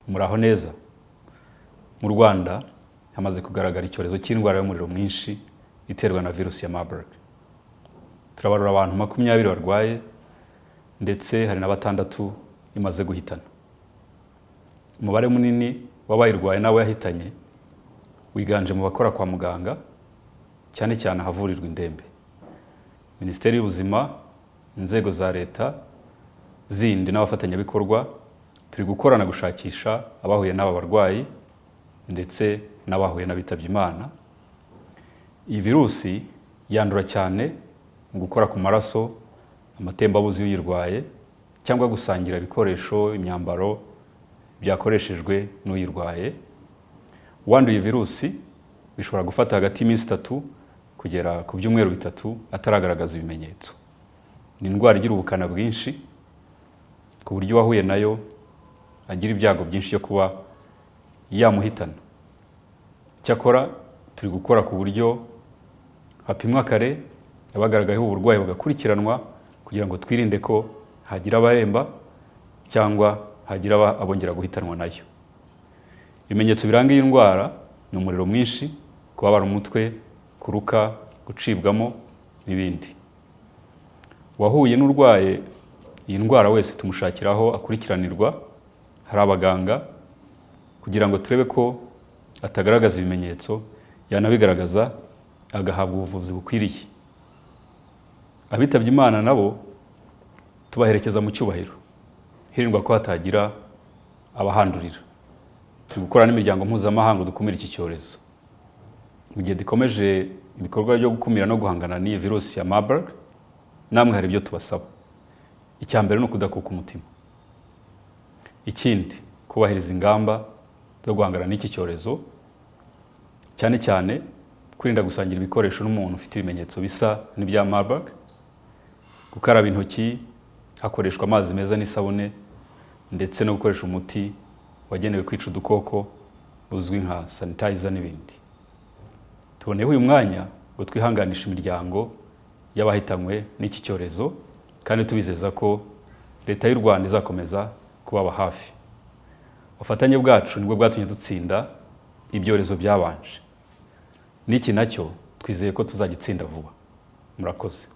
muraho neza. Mu Rwanda hamaze kugaragara icyorezo cy'indwara y'umuriro mwinshi iterwa na virusi ya Marburg. Turabarura abantu 20 barwaye ndetse hari na 6 imaze guhitana. Umubare munini w'abayirwaye nawe yahitanye wiganje mu bakora kwa muganga, cyane cyane havurirwa indembe. Minisiteri y'Ubuzima, inzego za leta zindi n'abafatanyabikorwa turi gukorana gushakisha abahuye n'aba barwayi ndetse n'abahuye n'abitabye Imana. Iyi virusi yandura cyane mu gukora ku maraso, amatembabuzi y'uyirwaye cyangwa gusangira ibikoresho, imyambaro byakoreshejwe n'uyirwaye. Uwanduye virusi bishobora gufata hagati y'iminsi 3 kugera ku byumweru 3 ataragaragaza ibimenyetso. Ni indwara igira ubukana bwinshi ku buryo wahuye nayo agira ibyago byinshi byo kuba yamuhitana. Cyakora turi gukora ku buryo hapimwa kare abagaragayeho uburwayi bagakurikiranwa kugira ngo twirinde ko hagira abaremba cyangwa hagira abongera guhitanwa nayo. Ibimenyetso biranga iyi ndwara ni umuriro mwinshi, kubabara umutwe, kuruka, gucibwamo n'ibindi. Wahuye n'urwaye iyi ndwara wese tumushakiraho akurikiranirwa, hari abaganga kugira ngo turebe ko atagaragaza ibimenyetso, yanabigaragaza agahabwa ubuvuzi bukwiriye. Abitabye Imana nabo tubaherekeza mu cyubahiro, hirindwa ko hatagira abahandurira. Turi gukora n'imiryango mpuzamahanga dukumira iki cyorezo. Mu gihe dukomeje ibikorwa byo gukumira no guhangana n'iyi virusi ya Marburg, namwe hari ibyo tubasaba. Icya mbere ni ukudakuka umutima. Ikindi, kubahiriza ingamba zo guhangana n'iki cyorezo, cyane cyane kwirinda gusangira ibikoresho n'umuntu ufite ibimenyetso bisa n'ibya Marburg, gukaraba intoki hakoreshwa amazi meza n'isabune, ndetse no gukoresha umuti wagenewe kwica udukoko uzwi nka sanitizer n'ibindi. Tuboneyeho uyu mwanya ngo twihanganisha imiryango y'abahitanywe n'iki cyorezo, kandi tubizeza ko leta y'u Rwanda izakomeza kubaba hafi. Ubufatanye bwacu nibwo bwatumye dutsinda ibyorezo byabanje. N'iki nacyo twizeye ko tuzagitsinda vuba. Murakoze.